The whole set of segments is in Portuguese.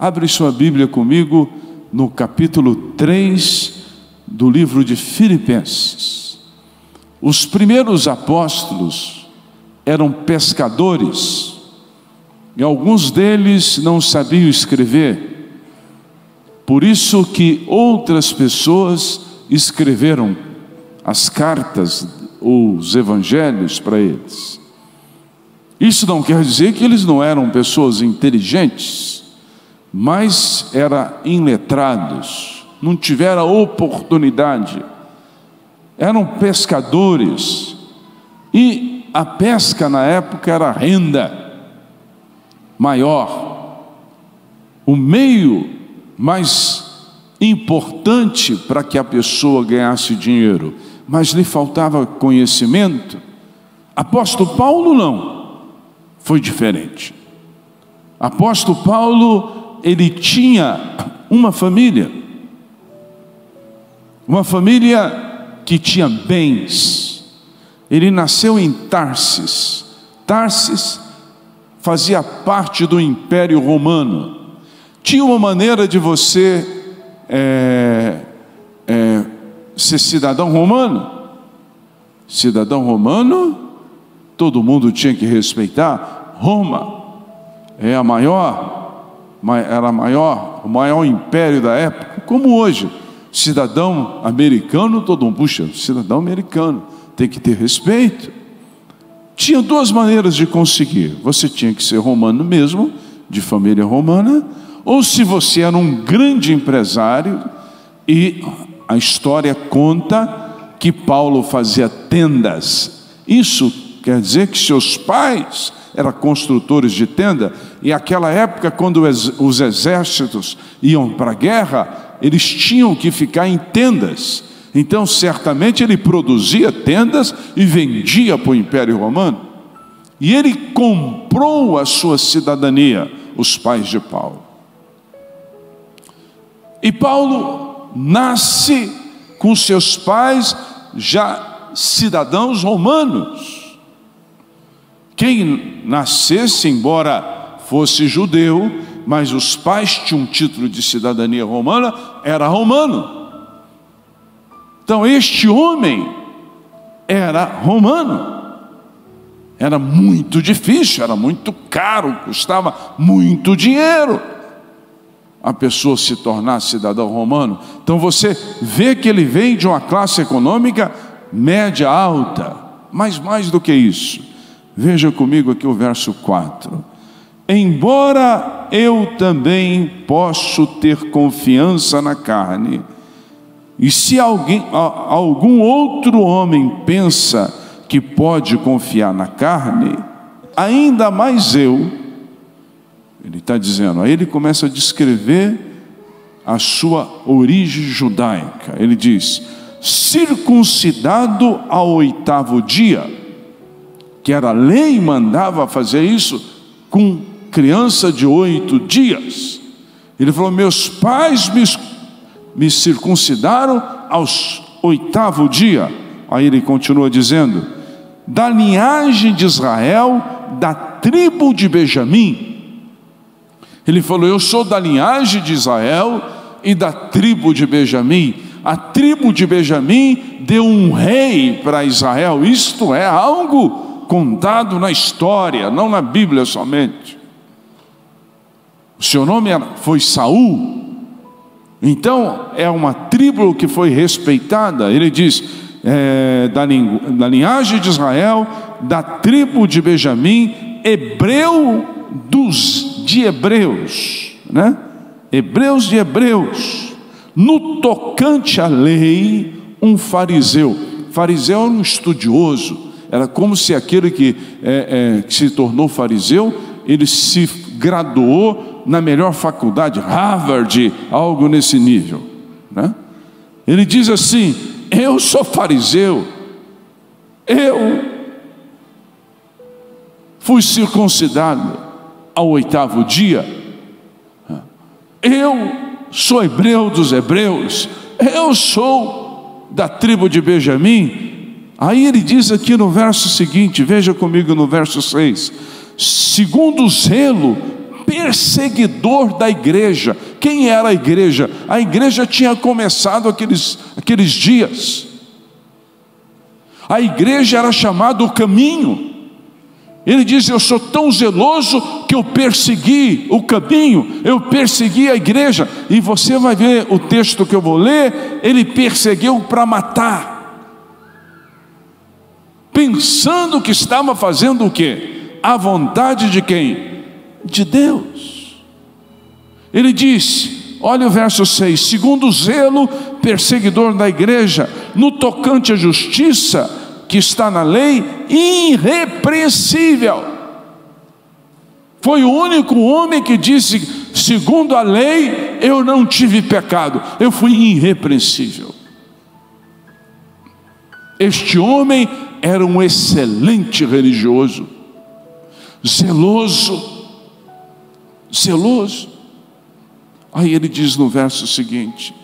Abre sua Bíblia comigo no capítulo 3 do livro de Filipenses. Os primeiros apóstolos eram pescadores e alguns deles não sabiam escrever. Por isso que outras pessoas escreveram as cartas, os evangelhos para eles. Isso não quer dizer que eles não eram pessoas inteligentes, mas eram iletrados, não tiveram oportunidade. Eram pescadores e a pesca na época era renda maior. O meio mais importante para que a pessoa ganhasse dinheiro, mas lhe faltava conhecimento. Apóstolo Paulo não, foi diferente. Apóstolo Paulo, ele tinha uma família que tinha bens. Ele nasceu em Tarsis. Tarsis fazia parte do Império Romano. Tinha uma maneira de você ser cidadão romano. Cidadão romano, todo mundo tinha que respeitar. Roma era o maior império da época, como hoje. Cidadão americano, todo mundo, puxa, cidadão americano, tem que ter respeito. Tinha duas maneiras de conseguir. Você tinha que ser romano mesmo, de família romana, ou se você era um grande empresário, e a história conta que Paulo fazia tendas. Isso quer dizer que seus pais eram construtores de tenda, e naquela época, quando os exércitos iam para a guerra, eles tinham que ficar em tendas. Então, certamente, ele produzia tendas e vendia para o Império Romano. E ele comprou a sua cidadania, os pais de Paulo. E Paulo nasce com seus pais já cidadãos romanos. Quem nascesse, embora fosse judeu, mas os pais tinham um título de cidadania romana, era romano. Então este homem era romano. Era muito difícil, era muito caro, custava muito dinheiro a pessoa se tornar cidadão romano. Então você vê que ele vem de uma classe econômica média alta, mas mais do que isso, veja comigo aqui o verso 4. Embora eu também posso ter confiança na carne, e se algum outro homem pensa que pode confiar na carne, ainda mais eu. Ele está dizendo, aí ele começa a descrever a sua origem judaica. Ele diz, circuncidado ao 8º dia, que era a lei, mandava fazer isso com criança de 8 dias. Ele falou, meus pais me circuncidaram aos 8º dia. Aí ele continua dizendo, da linhagem de Israel, da tribo de Benjamim. Ele falou, eu sou da linhagem de Israel e da tribo de Benjamim. A tribo de Benjamim deu um rei para Israel. Isto é algo contado na história, não na Bíblia somente. O seu nome foi Saul. Então é uma tribo que foi respeitada. Ele diz, da linhagem de Israel, da tribo de Benjamim, hebreu de hebreus, né? Hebreus de hebreus. No tocante à lei, um fariseu. Fariseu era um estudioso. Era como se aquele que se tornou fariseu, ele se graduou na melhor faculdade, Harvard, algo nesse nível, né? Ele diz assim, eu sou fariseu, eu fui circuncidado ao 8º dia, eu sou hebreu dos hebreus, eu sou da tribo de Benjamim. Aí ele diz aqui no verso seguinte, veja comigo no verso 6, segundo o zelo perseguidor da igreja. Quem era a igreja? A igreja tinha começado aqueles dias. A igreja era chamada o caminho. Ele diz: eu sou tão zeloso que eu persegui o caminho, eu persegui a igreja. E você vai ver o texto que eu vou ler. Ele perseguiu para matar, pensando que estava fazendo o quê? A vontade de quem? De Deus. Ele disse, olha o verso 6: segundo o zelo perseguidor da igreja, no tocante à justiça que está na lei, irrepreensível. Foi o único homem que disse: segundo a lei eu não tive pecado, eu fui irrepreensível. Este homem era um excelente religioso, zeloso. Aí ele diz no verso seguinte: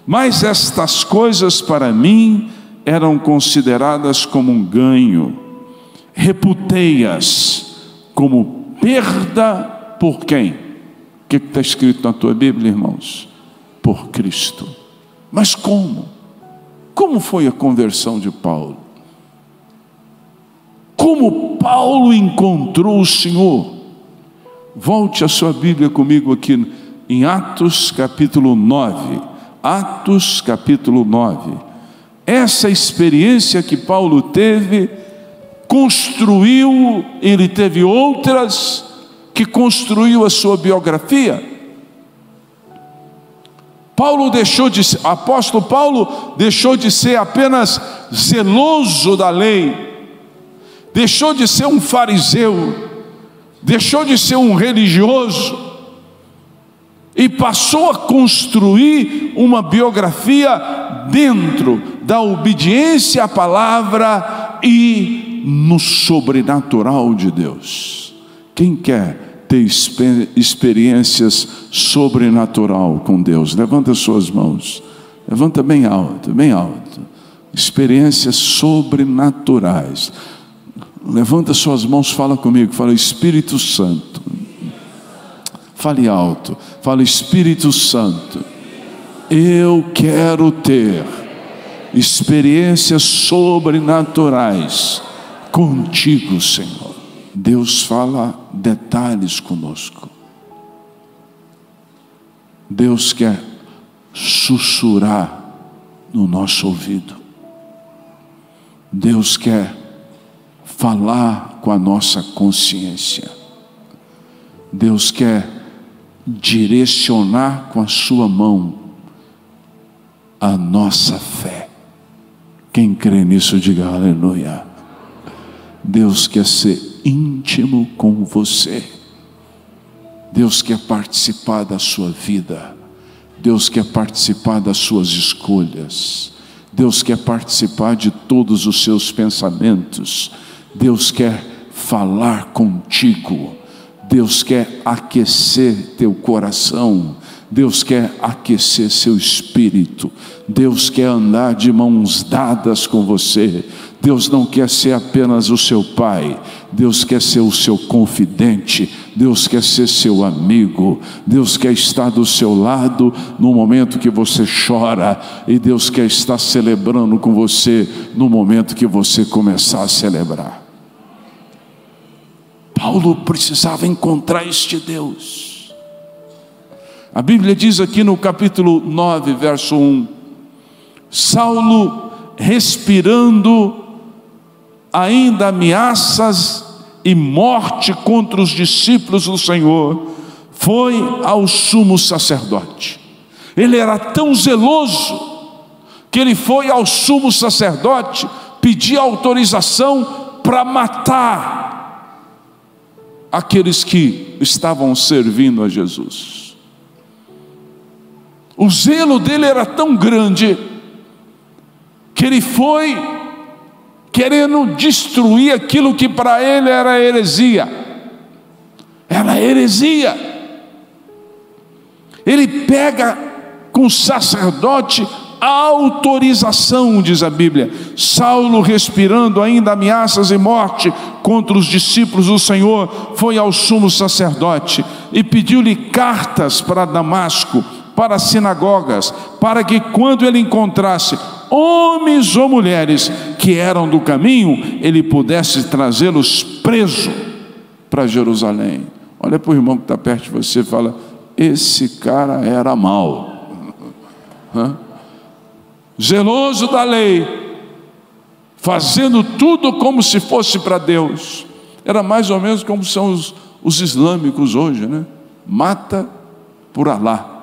mas estas coisas para mim eram consideradas como um ganho, reputei-as como perda por quem? O que está escrito na tua Bíblia, irmãos? Por Cristo. Mas como? Como foi a conversão de Paulo? Como Paulo encontrou o Senhor? Volte a sua Bíblia comigo aqui em Atos capítulo 9. Atos capítulo 9. Essa experiência que Paulo teve, construiu, ele teve outras, que construiu a sua biografia. Apóstolo Paulo deixou de ser apenas zeloso da lei, deixou de ser um fariseu, deixou de ser um religioso, e passou a construir uma biografia dentro da obediência à palavra e no sobrenatural de Deus. Quem quer ter experiências sobrenatural com Deus? Levanta suas mãos, levanta bem alto, bem alto. Experiências sobrenaturais. Levanta suas mãos, fala comigo, fala: Espírito Santo. Fale alto, fala: Espírito Santo, eu quero ter experiências sobrenaturais contigo, Senhor. Deus fala detalhes conosco. Deus quer sussurrar no nosso ouvido. Deus quer falar com a nossa consciência. Deus quer direcionar com a sua mão a nossa fé. Quem crê nisso, diga aleluia. Deus quer ser íntimo com você. Deus quer participar da sua vida. Deus quer participar das suas escolhas. Deus quer participar de todos os seus pensamentos. Deus quer falar contigo. Deus quer aquecer teu coração. Deus quer aquecer seu espírito. Deus quer andar de mãos dadas com você. Deus não quer ser apenas o seu pai. Deus quer ser o seu confidente. Deus quer ser seu amigo. Deus quer estar do seu lado no momento que você chora. E Deus quer estar celebrando com você no momento que você começar a celebrar. Paulo precisava encontrar este Deus. A Bíblia diz aqui no capítulo 9, verso 1: Saulo, respirando ainda ameaças e morte contra os discípulos do Senhor, foi ao sumo sacerdote. Ele era tão zeloso que ele foi ao sumo sacerdote pedir autorização para matar aqueles que estavam servindo a Jesus. O zelo dele era tão grande que ele foi querendo destruir aquilo que para ele era heresia. Era heresia. Ele pega com o sacerdote autorização, diz a Bíblia. Saulo, respirando ainda ameaças e morte contra os discípulos do Senhor, foi ao sumo sacerdote e pediu-lhe cartas para Damasco, para as sinagogas, para que quando ele encontrasse homens ou mulheres que eram do caminho, ele pudesse trazê-los preso para Jerusalém. Olha para o irmão que está perto de você e fala: esse cara era mau. Zeloso da lei, fazendo tudo como se fosse para Deus. Era mais ou menos como são os islâmicos hoje, né? Mata por Alá.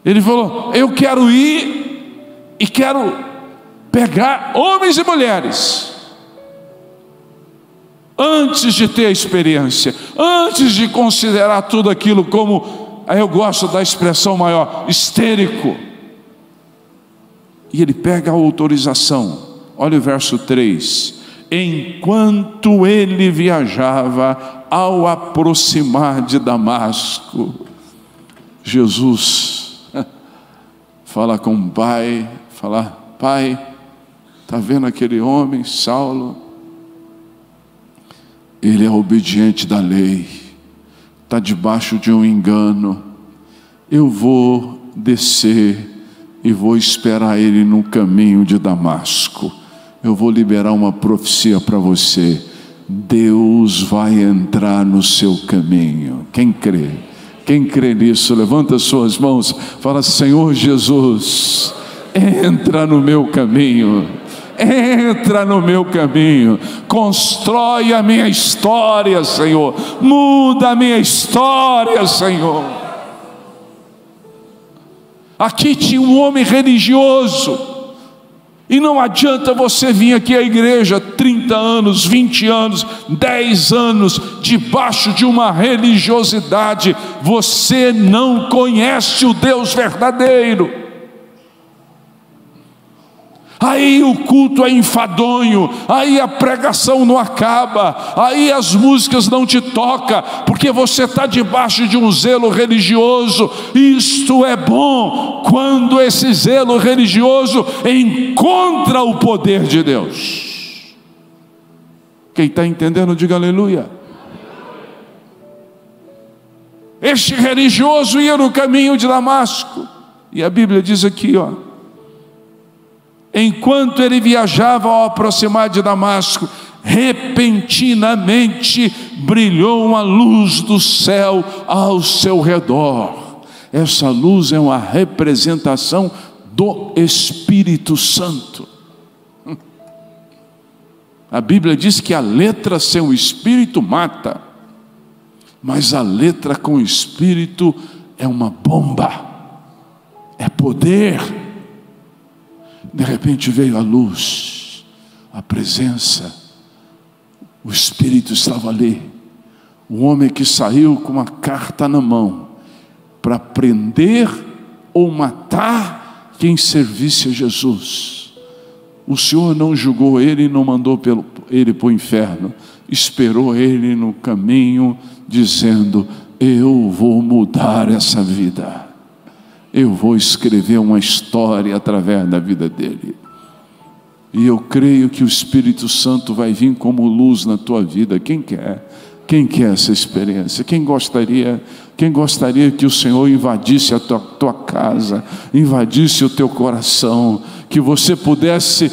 Ele falou: eu quero ir e quero pegar homens e mulheres, antes de ter a experiência, antes de considerar tudo aquilo como, aí eu gosto da expressão maior, histérico. E ele pega a autorização. Olha o verso 3: enquanto ele viajava, ao aproximar de Damasco, Jesus fala com o pai, fala: pai, está vendo aquele homem, Saulo? Ele é obediente da lei, está debaixo de um engano. Eu vou descer e vou esperar ele no caminho de Damasco. Eu vou liberar uma profecia para você: Deus vai entrar no seu caminho. Quem crê? Quem crê nisso, levanta suas mãos, fala: Senhor Jesus, entra no meu caminho, entra no meu caminho, constrói a minha história, Senhor, muda a minha história, Senhor. Aqui tinha um homem religioso, e não adianta você vir aqui à igreja 30 anos, 20 anos, 10 anos, debaixo de uma religiosidade. Você não conhece o Deus verdadeiro. Aí o culto é enfadonho, aí a pregação não acaba, aí as músicas não te tocam, porque você está debaixo de um zelo religioso. Isto é bom quando esse zelo religioso encontra o poder de Deus. Quem está entendendo, diga aleluia. Este religioso ia no caminho de Damasco, e a Bíblia diz aqui, enquanto ele viajava, ao aproximar de Damasco, repentinamente brilhou uma luz do céu ao seu redor. Essa luz é uma representação do Espírito Santo. A Bíblia diz que a letra sem o Espírito mata, mas a letra com o Espírito é uma bomba, é poder. De repente veio a luz, a presença, o Espírito estava ali. Um homem que saiu com uma carta na mão para prender ou matar quem servisse a Jesus. O Senhor não julgou ele e não mandou ele para o inferno, esperou ele no caminho, dizendo: eu vou mudar essa vida, eu vou escrever uma história através da vida dele. E eu creio que o Espírito Santo vai vir como luz na tua vida. Quem quer? Quem quer essa experiência? Quem gostaria que o Senhor invadisse a tua casa, invadisse o teu coração, que você pudesse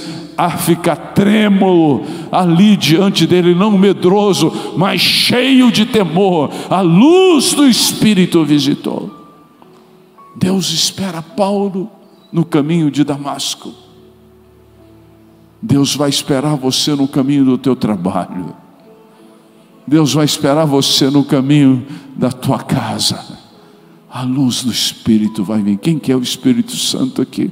ficar trêmulo ali diante dele, não medroso, mas cheio de temor. A luz do Espírito visitou. Deus espera Paulo no caminho de Damasco. Deus vai esperar você no caminho do teu trabalho. Deus vai esperar você no caminho da tua casa. A luz do Espírito vai vir. Quem quer o Espírito Santo aqui?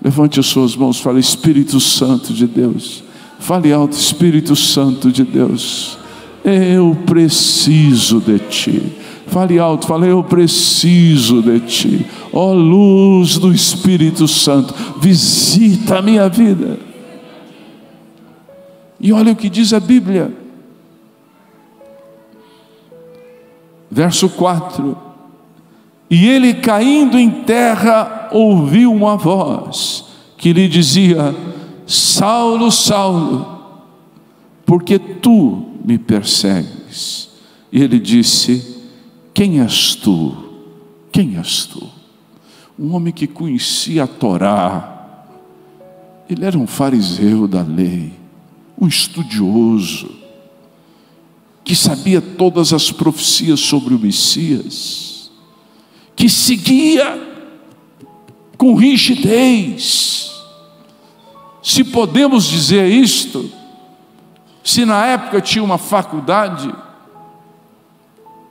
Levante as suas mãos, fale: Espírito Santo de Deus. Fale alto: Espírito Santo de Deus, eu preciso de Ti. Fale alto, fale: eu preciso de Ti. Ó luz do Espírito Santo, visita a minha vida. E olha o que diz a Bíblia, verso 4: E ele, caindo em terra, ouviu uma voz que lhe dizia: Saulo, Saulo, por que tu me persegues? E ele disse: quem és tu? Quem és tu? Um homem que conhecia a Torá. Ele era um fariseu da lei, um estudioso, que sabia todas as profecias sobre o Messias, que seguia com rigidez. Se podemos dizer isto, se na época tinha uma faculdade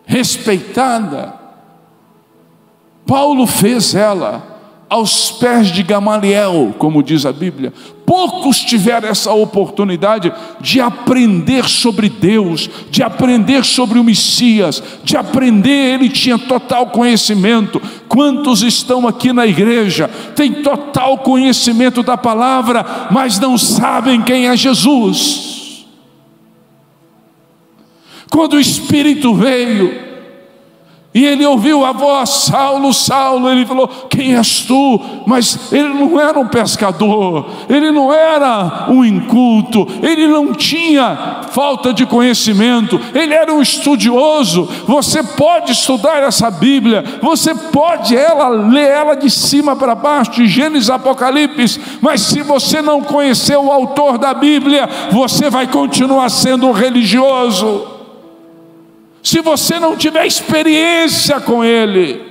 respeitada, Paulo fez ela aos pés de Gamaliel, como diz a Bíblia. Poucos tiveram essa oportunidade de aprender sobre Deus, de aprender sobre o Messias, de aprender. Ele tinha total conhecimento. Quantos estão aqui na igreja, têm total conhecimento da palavra, mas não sabem quem é Jesus? Quando o Espírito veio e ele ouviu a voz: Saulo, Saulo, ele falou: quem és tu? Mas ele não era um pescador, ele não era um inculto, ele não tinha falta de conhecimento, ele era um estudioso. Você pode estudar essa Bíblia, você pode ler ela de cima para baixo, de Gênesis a Apocalipse, mas se você não conhecer o autor da Bíblia, você vai continuar sendo religioso. Se você não tiver experiência com ele.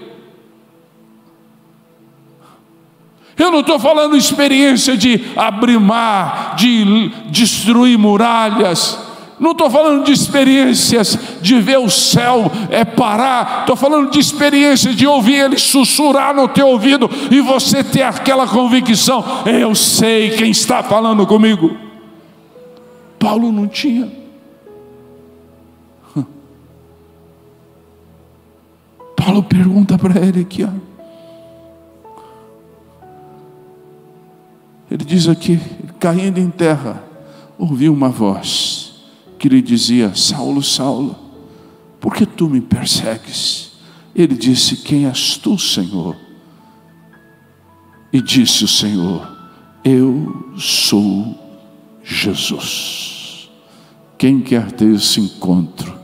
Eu não estou falando experiência de abrir mar, de destruir muralhas. Não estou falando de experiências de ver o céu parar. Estou falando de experiência de ouvir ele sussurrar no teu ouvido e você ter aquela convicção: eu sei quem está falando comigo. Paulo não tinha. Paulo pergunta para ele aqui, ele diz aqui: caindo em terra, ouviu uma voz que lhe dizia: Saulo, Saulo, por que tu me persegues? Ele disse: quem és tu, Senhor? E disse o Senhor: eu sou Jesus. Quem quer ter esse encontro?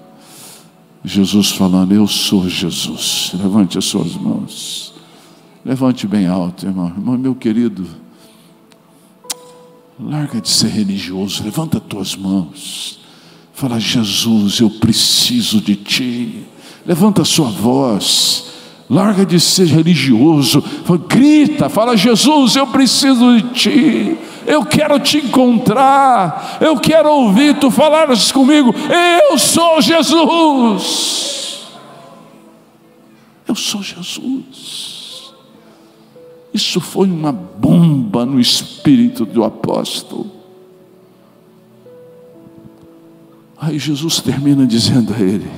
Jesus falando: eu sou Jesus. Levante as suas mãos, levante bem alto, irmão. Irmão, meu querido, larga de ser religioso, levanta as tuas mãos, fala: Jesus, eu preciso de ti. Levanta a sua voz, larga de ser religioso, grita, fala: Jesus, eu preciso de ti. Eu quero te encontrar, eu quero ouvir tu falares comigo: eu sou Jesus. Eu sou Jesus. Isso foi uma bomba no espírito do apóstolo. Aí Jesus termina dizendo a ele: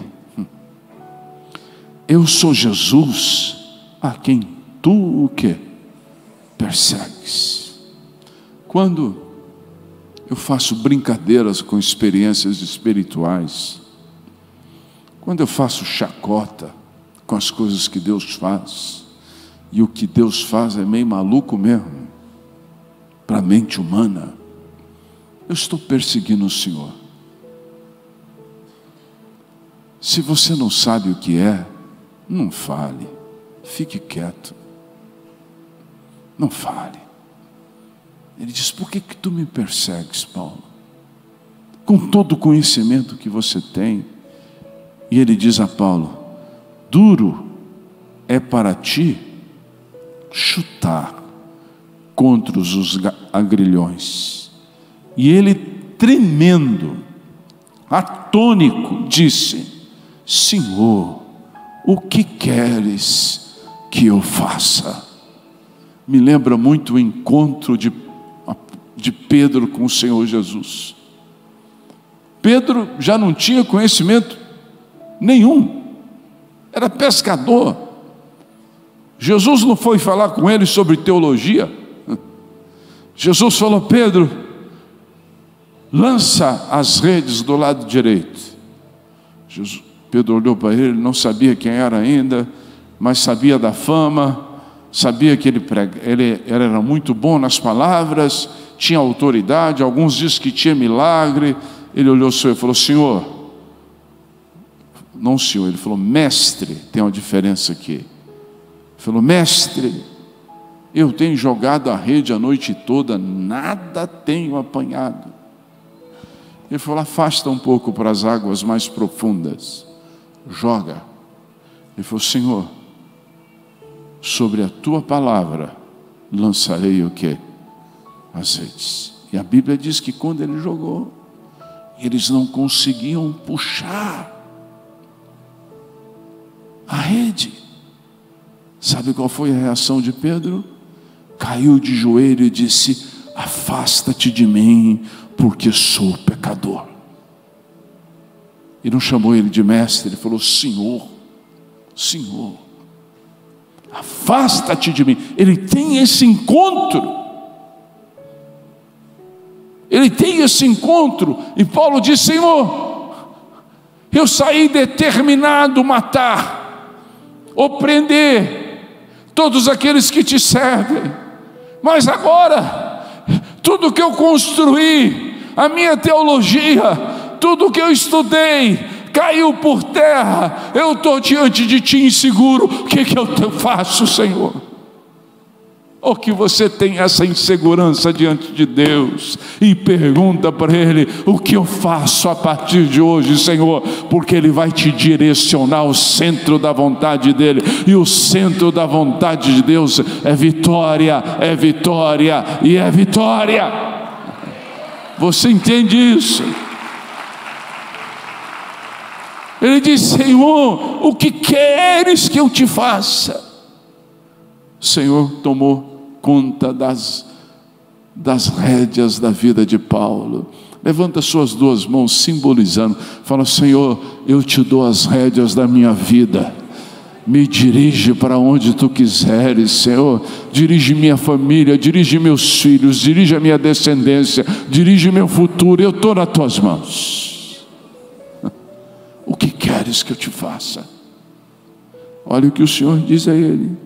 eu sou Jesus a quem tu o quê? Persegues. Quando eu faço brincadeiras com experiências espirituais, quando eu faço chacota com as coisas que Deus faz, e o que Deus faz é meio maluco mesmo, para a mente humana, eu estou perseguindo o Senhor. Se você não sabe o que é, não fale, fique quieto, não fale. Ele diz: por que tu me persegues, Paulo? Com todo o conhecimento que você tem. E ele diz a Paulo: duro é para ti chutar contra os agrilhões. E ele, tremendo, atônico, disse: Senhor, o que queres que eu faça? Me lembra muito o encontro de Pedro com o Senhor Jesus. Pedro já não tinha conhecimento nenhum, era pescador. Jesus não foi falar com ele sobre teologia. Jesus falou: Pedro, lança as redes do lado direito. Pedro olhou para ele, não sabia quem era ainda, mas sabia da fama, sabia que ele era muito bom nas palavras, tinha autoridade, alguns dizem que tinha milagre. Ele olhou o Senhor e falou: Senhor, não Senhor, ele falou mestre, tem uma diferença aqui. Ele falou: mestre, eu tenho jogado a rede a noite toda, nada tenho apanhado. Ele falou: afasta um pouco para as águas mais profundas, joga. Ele falou: Senhor, sobre a tua palavra lançarei o quê? As redes. E a Bíblia diz que quando ele jogou, eles não conseguiam puxar a rede. Sabe qual foi a reação de Pedro? Caiu de joelho e disse: afasta-te de mim, porque sou pecador. E não chamou ele de mestre, ele falou: Senhor, Senhor, afasta-te de mim. Ele tem esse encontro. Ele tem esse encontro. E Paulo diz: Senhor, eu saí determinado a matar, ou prender todos aqueles que te servem. Mas agora, tudo que eu construí, a minha teologia, tudo que eu estudei, caiu por terra. Eu estou diante de ti inseguro. O que eu faço, Senhor? Ou que você tem essa insegurança diante de Deus e pergunta para Ele: o que eu faço a partir de hoje, Senhor? Porque Ele vai te direcionar ao centro da vontade dEle. E o centro da vontade de Deus é vitória, é vitória e é vitória. Você entende isso? Ele diz: Senhor, o que queres que eu te faça? O Senhor tomou conta das rédeas da vida de Paulo. Levanta suas duas mãos, simbolizando. Fala: Senhor, eu te dou as rédeas da minha vida. Me dirige para onde tu quiseres, Senhor. Dirige minha família, dirige meus filhos, dirige a minha descendência, dirige meu futuro. Eu estou nas tuas mãos. O que queres que eu te faça? Olha o que o Senhor diz a ele: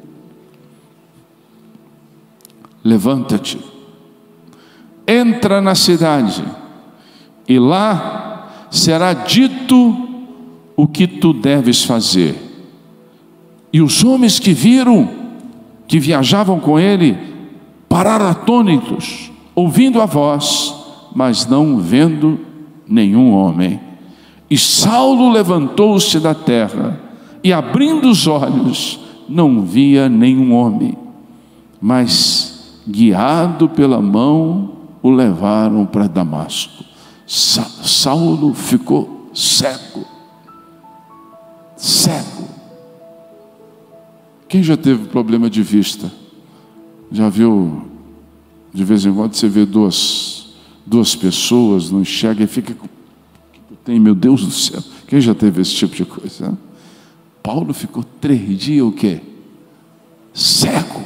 levanta-te, entra na cidade, e lá será dito o que tu deves fazer. E os homens que viram, que viajavam com ele, pararam atônitos, ouvindo a voz, mas não vendo nenhum homem. E Saulo levantou-se da terra, e abrindo os olhos, não via nenhum homem, mas guiado pela mão, o levaram para Damasco. Saulo ficou cego. Cego. Quem já teve problema de vista? Já viu? De vez em quando você vê duas pessoas, não enxerga e fica: tem, meu Deus do céu. Quem já teve esse tipo de coisa? Paulo ficou 3 dias o quê? Cego.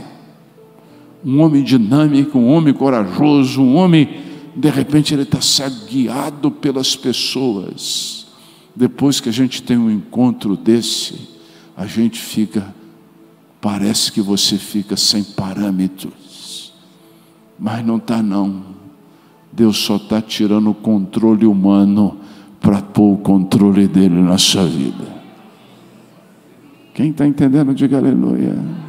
Um homem dinâmico, um homem corajoso, um homem, de repente ele está cego, guiado pelas pessoas. Depois que a gente tem um encontro desse, a gente fica, parece que você fica sem parâmetros, mas não está não. Deus só está tirando o controle humano para pôr o controle dele na sua vida. Quem está entendendo, diga aleluia.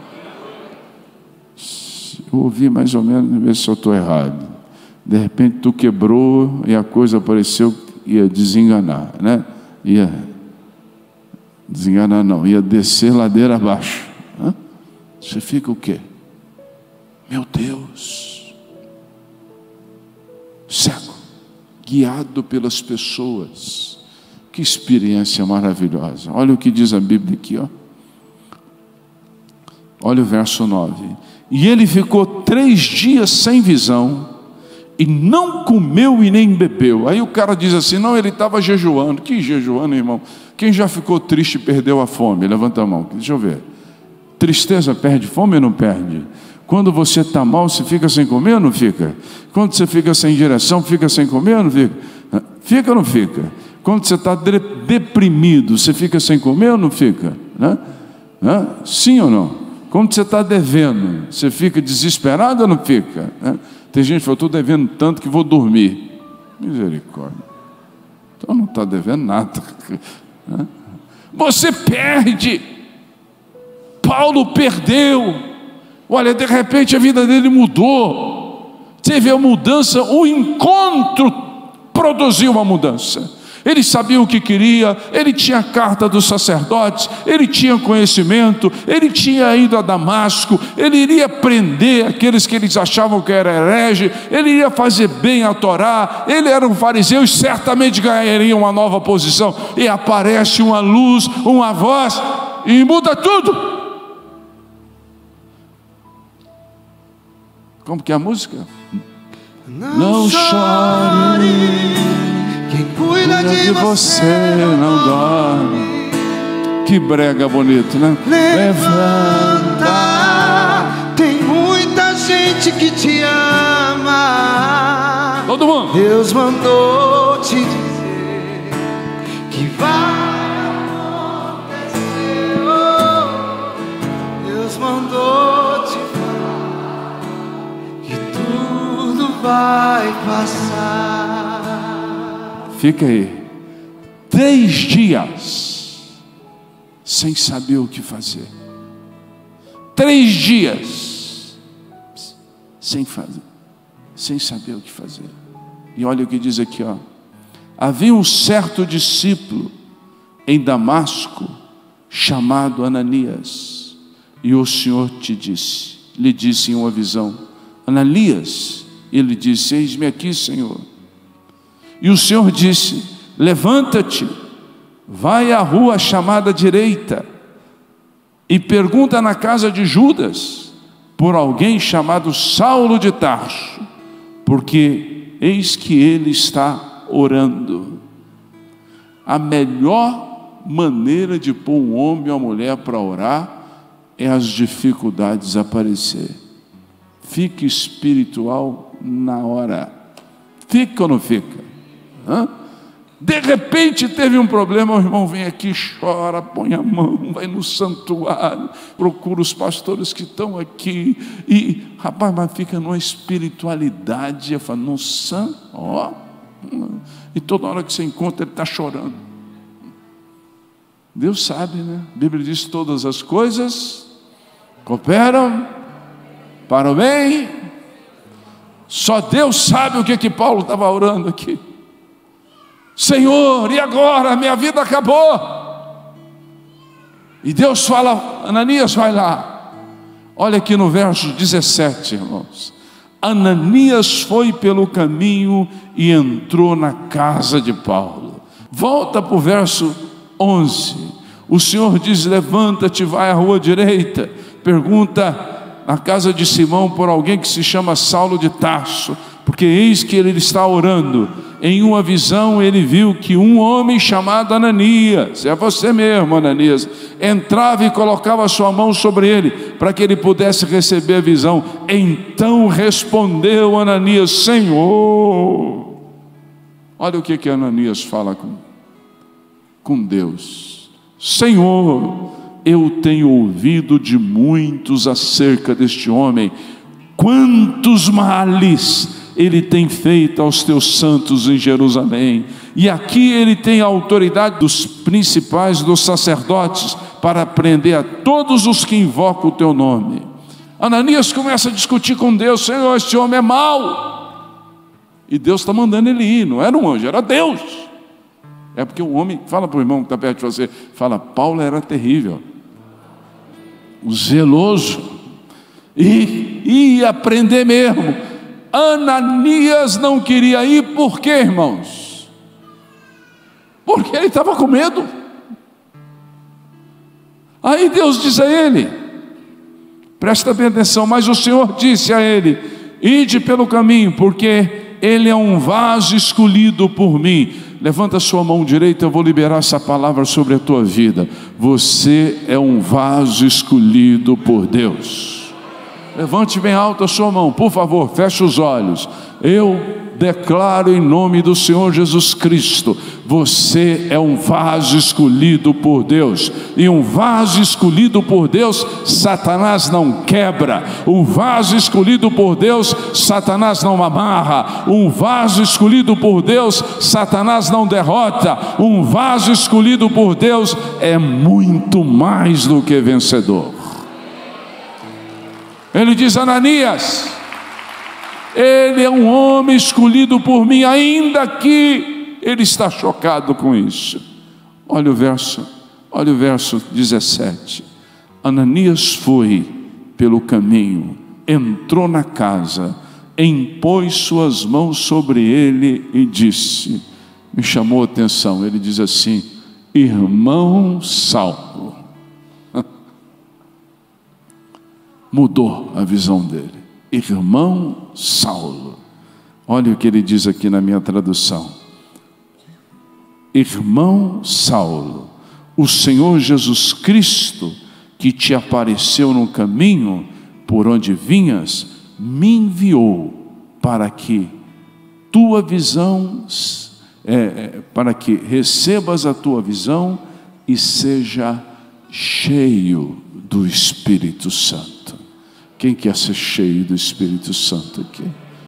Eu ouvi mais ou menos, ver se eu estou errado. De repente tu quebrou e a coisa pareceu que ia desenganar, né? Ia desenganar não, ia descer ladeira abaixo. Você fica o quê? Meu Deus, cego, guiado pelas pessoas. Que experiência maravilhosa. Olha o que diz a Bíblia aqui, ó. Olha o verso 9. E ele ficou 3 dias sem visão, e não comeu e nem bebeu. Aí o cara diz assim: não, ele estava jejuando. Que jejuando, irmão? Quem já ficou triste e perdeu a fome? Levanta a mão, deixa eu ver. Tristeza perde fome ou não perde? Quando você está mal, você fica sem comer ou não fica? Quando você fica sem direção, fica sem comer ou não fica? Fica ou não fica? Quando você está deprimido, você fica sem comer ou não fica? Né? Sim ou não? Como você está devendo, você fica desesperado ou não fica? Tem gente que fala, estou devendo tanto que vou dormir. Misericórdia. Então não está devendo nada. Você perde. Paulo perdeu. Olha, de repente a vida dele mudou. Teve a mudança, o encontro produziu uma mudança. Ele sabia o que queria, ele tinha a carta dos sacerdotes, ele tinha conhecimento, ele tinha ido a Damasco, ele iria prender aqueles que eles achavam que era herege, ele iria fazer bem a Torá, ele era um fariseu e certamente ganharia uma nova posição. E aparece uma luz, uma voz, e muda tudo. Como que é a música? Não chore, quem cuida de você não dorme. Que brega bonito, né? Levanta, tem muita gente que te ama. Todo mundo. Deus mandou te dizer que vai acontecer. Deus mandou te falar que tudo vai passar. Fica aí 3 dias sem saber o que fazer. 3 dias sem fazer, sem saber o que fazer. E olha o que diz aqui, ó. Havia um certo discípulo em Damasco chamado Ananias, e o Senhor lhe disse em uma visão: Ananias. Ele disse: eis-me aqui, Senhor. E o Senhor disse: levanta-te, vai à rua chamada direita e pergunta na casa de Judas por alguém chamado Saulo de Tarso, porque eis que ele está orando. A melhor maneira de pôr um homem ou uma mulher para orar é as dificuldades aparecer. Fique espiritual na hora. Fica ou não fica? De repente teve um problema, o irmão vem aqui, chora, põe a mão, vai no santuário, procura os pastores que estão aqui, e rapaz, mas fica numa espiritualidade. Eu falo, nossa, ó, e toda hora que você encontra ele está chorando. Deus sabe, né? A Bíblia diz: todas as coisas cooperam para o bem. Só Deus sabe o que Paulo estava orando aqui. Senhor, e agora? Minha vida acabou. E Deus fala: Ananias, vai lá. Olha aqui no verso 17, irmãos. Ananias foi pelo caminho e entrou na casa de Paulo. Volta para o verso 11. O Senhor diz: levanta-te, vai à rua direita, pergunta na casa de Simão por alguém que se chama Saulo de Tarso, porque eis que ele está orando. Em uma visão ele viu que um homem chamado Ananias, é você mesmo, Ananias, entrava e colocava a sua mão sobre ele, para que ele pudesse receber a visão. Então respondeu Ananias: Senhor. Olha o que Ananias fala com Deus: Senhor, eu tenho ouvido de muitos acerca deste homem, quantos males ele tem feito aos teus santos em Jerusalém, e aqui ele tem a autoridade dos principais dos sacerdotes para prender a todos os que invocam o teu nome. Ananias começa a discutir com Deus: Senhor, este homem é mau. E Deus está mandando ele ir. Não era um anjo, era Deus. É porque o homem, fala para o irmão que está perto de você, fala: Paulo era terrível, zeloso, e ia aprender mesmo. Ananias não queria ir. Por quê, irmãos? Porque ele estava com medo. Aí Deus diz a ele, presta bem atenção: mas o Senhor disse a ele: ide pelo caminho, porque ele é um vaso escolhido por mim. Levanta a sua mão direita, eu vou liberar essa palavra sobre a tua vida. Você é um vaso escolhido por Deus. Levante bem alto a sua mão, por favor, feche os olhos. Eu declaro em nome do Senhor Jesus Cristo: você é um vaso escolhido por Deus, e um vaso escolhido por Deus, Satanás não quebra. Um vaso escolhido por Deus, Satanás não amarra. Um vaso escolhido por Deus, Satanás não derrota. Um vaso escolhido por Deus é muito mais do que vencedor. Ele diz: Ananias, ele é um homem escolhido por mim, ainda que ele está chocado com isso. Olha o verso 17. Ananias foi pelo caminho, entrou na casa, impôs suas mãos sobre ele e disse, me chamou a atenção, ele diz assim: irmão Saulo. Mudou a visão dele. Irmão Saulo. Olha o que ele diz aqui na minha tradução: irmão Saulo, o Senhor Jesus Cristo, que te apareceu no caminho por onde vinhas, me enviou para que tua visão, para que recebas a tua visão e seja cheio do Espírito Santo. Quem quer ser cheio do Espírito Santo aqui?